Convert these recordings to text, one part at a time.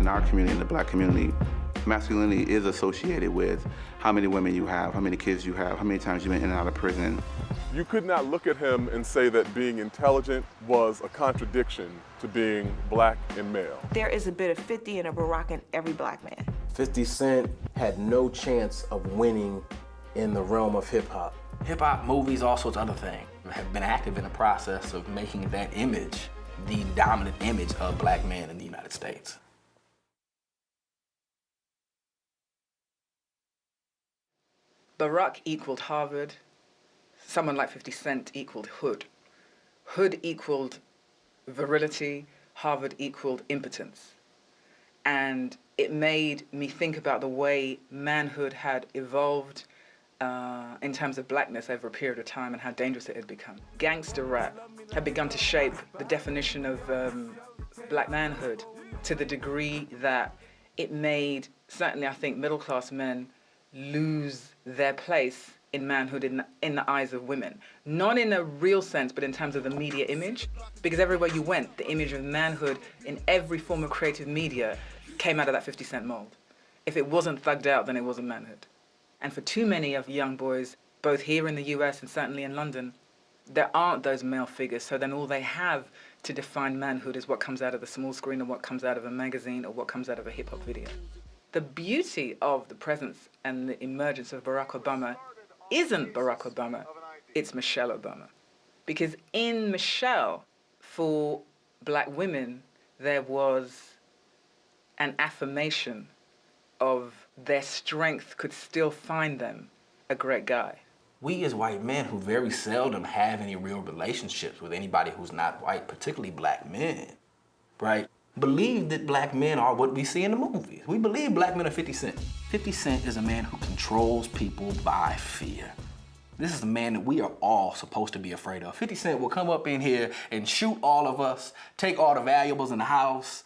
in our community, in the black community, masculinity is associated with how many women you have, how many kids you have, how many times you've been in and out of prison. You could not look at him and say that being intelligent was a contradiction to being black and male. There is a bit of 50 and a Barack in every black man. 50 Cent had no chance of winning in the realm of hip-hop. Hip-hop, movies, all sorts of other things have been active in the process of making that image the dominant image of black men in the United States. Barack equaled Harvard. Someone like 50 Cent equaled Hood. Hood equaled virility. Harvard equaled impotence. And it made me think about the way manhood had evolved in terms of blackness over a period of time and how dangerous it had become. Gangster rap had begun to shape the definition of black manhood to the degree that it made, certainly I think, middle-class men lose their place in manhood in the eyes of women. Not in a real sense, but in terms of the media image. Because everywhere you went, the image of manhood in every form of creative media came out of that 50 Cent mold. If it wasn't thugged out, then it wasn't manhood. And for too many of young boys, both here in the US and certainly in London, there aren't those male figures, so then all they have to define manhood is what comes out of the small screen or what comes out of a magazine or what comes out of a hip-hop video. The beauty of the presence and the emergence of Barack Obama isn't Barack Obama, it's Michelle Obama. Because in Michelle, for black women, there was an affirmation of their strength could still find them a great guy. We as white men who very seldom have any real relationships with anybody who's not white, particularly black men, right, believe that black men are what we see in the movies. We believe black men are 50 Cent. 50 Cent is a man who controls people by fear. This is a man that we are all supposed to be afraid of. 50 Cent will come up in here and shoot all of us, take all the valuables in the house,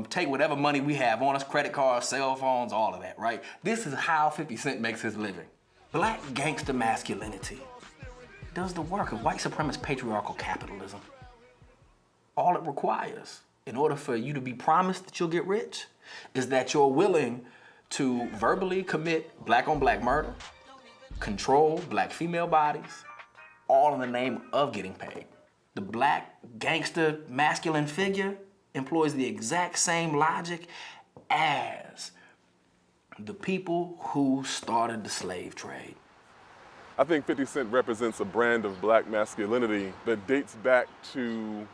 take whatever money we have on us, credit cards, cell phones, all of that, right? This is how 50 Cent makes his living. Black gangster masculinity does the work of white supremacist patriarchal capitalism. All it requires in order for you to be promised that you'll get rich is that you're willing to verbally commit black on black murder, control black female bodies, all in the name of getting paid. The black gangster masculine figure employs the exact same logic as the people who started the slave trade. I think 50 Cent represents a brand of black masculinity that dates back to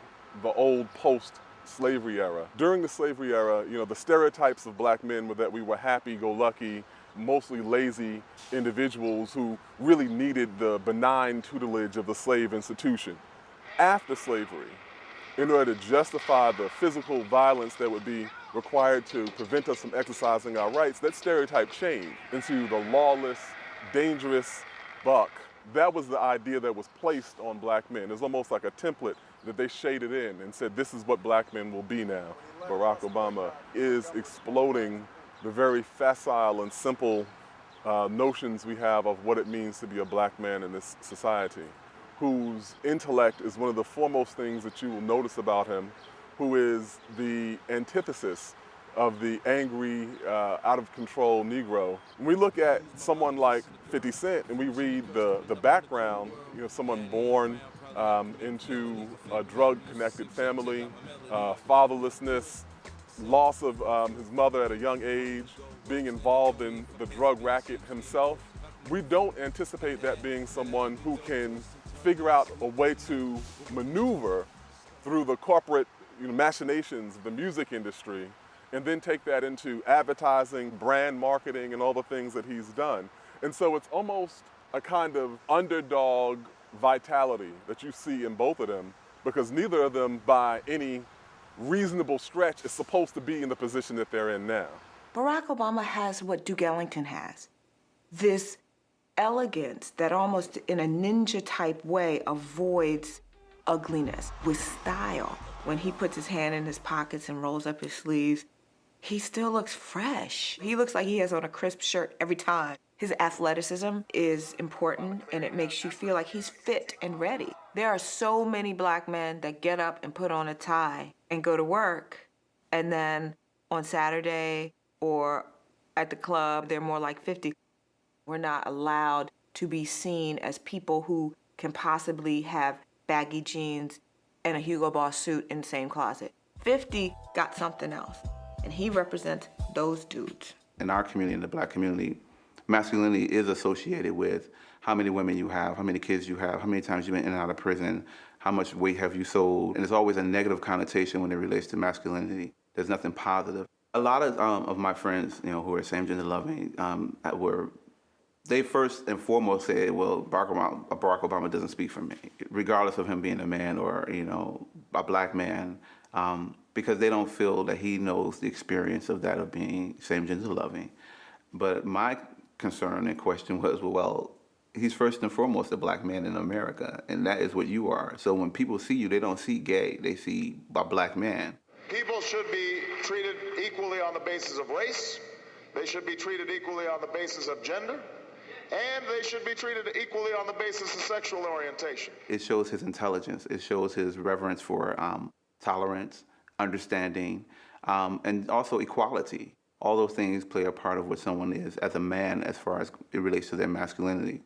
the old post-slavery era. During the slavery era, you know, the stereotypes of black men were that we were happy-go-lucky, mostly lazy individuals who really needed the benign tutelage of the slave institution. After slavery, in order to justify the physical violence that would be required to prevent us from exercising our rights, that stereotype changed into the lawless, dangerous buck. That was the idea that was placed on black men. It was almost like a template that they shaded in and said, this is what black men will be now. Barack Obama is exploding the very facile and simple notions we have of what it means to be a black man in this society, whose intellect is one of the foremost things that you will notice about him, who is the antithesis of the angry, out-of-control Negro. When we look at someone like 50 Cent and we read the background, you know, someone born into a drug-connected family, fatherlessness, loss of his mother at a young age, being involved in the drug racket himself, we don't anticipate that being someone who can figure out a way to maneuver through the corporate machinations of the music industry and then take that into advertising, brand marketing, and all the things that he's done. And so it's almost a kind of underdog vitality that you see in both of them, because neither of them, by any reasonable stretch, is supposed to be in the position that they're in now. Barack Obama has what Duke Ellington has. This elegance that almost in a ninja-type way avoids ugliness with style. When he puts his hand in his pockets and rolls up his sleeves, he still looks fresh. He looks like he has on a crisp shirt every time. His athleticism is important, and it makes you feel like he's fit and ready. There are so many black men that get up and put on a tie and go to work, and then on Saturday or at the club, they're more like 50. We're not allowed to be seen as people who can possibly have baggy jeans and a Hugo Boss suit in the same closet. 50 got something else, and he represents those dudes. In our community, in the black community, masculinity is associated with how many women you have, how many kids you have, how many times you've been in and out of prison, how much weight have you sold. And there's always a negative connotation when it relates to masculinity. There's nothing positive. A lot of my friends, who are same-gender loving, they first and foremost said, well, Barack Obama doesn't speak for me, regardless of him being a man or, a black man, because they don't feel that he knows the experience of that of being same-gender loving. But my concern and question was, well, he's first and foremost a black man in America, and that is what you are. So when people see you, they don't see gay, they see a black man. People should be treated equally on the basis of race. They should be treated equally on the basis of gender. And they should be treated equally on the basis of sexual orientation. It shows his intelligence. It shows his reverence for tolerance, understanding, and also equality. All those things play a part of what someone is as a man as far as it relates to their masculinity.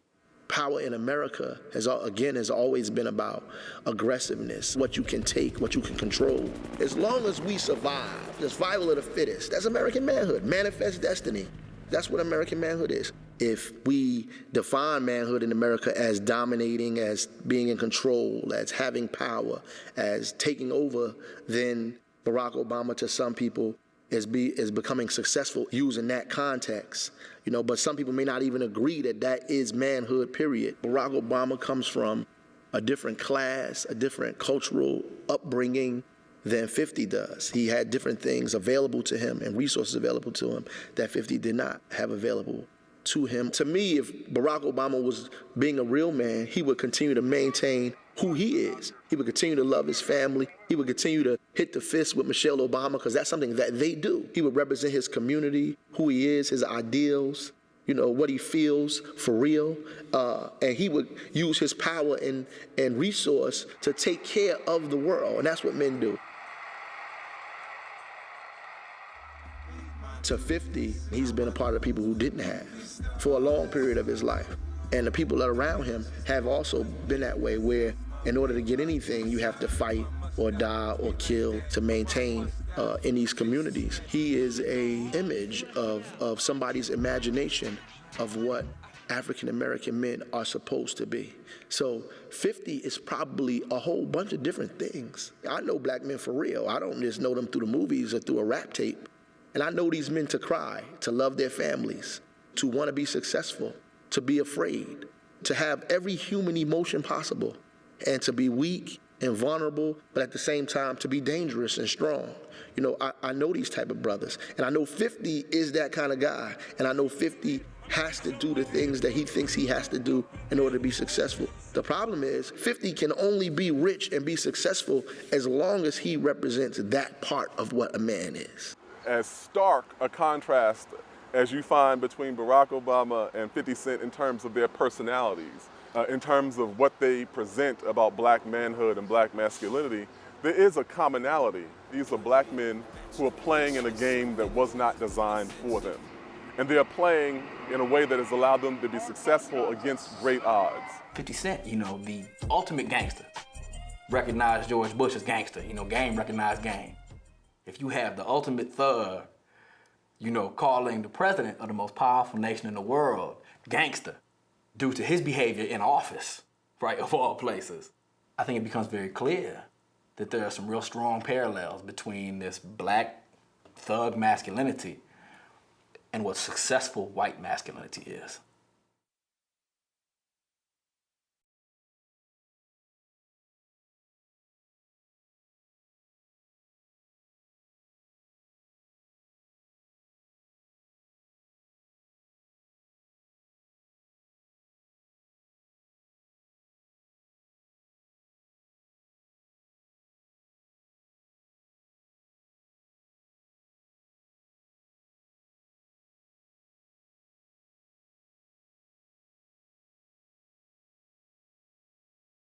Power in America has always been about aggressiveness, what you can take, what you can control. As long as we survive, the survival of the fittest, that's American manhood, manifest destiny. That's what American manhood is. If we define manhood in America as dominating, as being in control, as having power, as taking over, then Barack Obama to some people is becoming successful using that context. But some people may not even agree that that is manhood, period. Barack Obama comes from a different class, a different cultural upbringing than 50 does. He had different things available to him and resources available to him that 50 did not have available to him. To me, if Barack Obama was being a real man, he would continue to maintain who he is. He would continue to love his family. He would continue to hit the fist with Michelle Obama because that's something that they do. He would represent his community, who he is, his ideals, what he feels for real. And he would use his power and resource to take care of the world. And that's what men do. To 50, he's been a part of the people who didn't have for a long period of his life. And the people that are around him have also been that way, where in order to get anything, you have to fight or die or kill to maintain in these communities. He is an image of somebody's imagination of what African-American men are supposed to be. So 50 is probably a whole bunch of different things. I know black men for real. I don't just know them through the movies or through a rap tape. And I know these men to cry, to love their families, to want to be successful, to be afraid, to have every human emotion possible, and to be weak and vulnerable, but at the same time to be dangerous and strong. I know these type of brothers, and I know 50 is that kind of guy, and I know 50 has to do the things that he thinks he has to do in order to be successful. The problem is 50 can only be rich and be successful as long as he represents that part of what a man is. As stark a contrast as you find between Barack Obama and 50 Cent in terms of their personalities, in terms of what they present about black manhood and black masculinity, there is a commonality. These are black men who are playing in a game that was not designed for them. And they are playing in a way that has allowed them to be successful against great odds. 50 Cent, the ultimate gangster, recognized George Bush as gangster. Game recognized game. If you have the ultimate thug, calling the president of the most powerful nation in the world gangster due to his behavior in office, right, of all places, I think it becomes very clear that there are some real strong parallels between this black thug masculinity and what successful white masculinity is.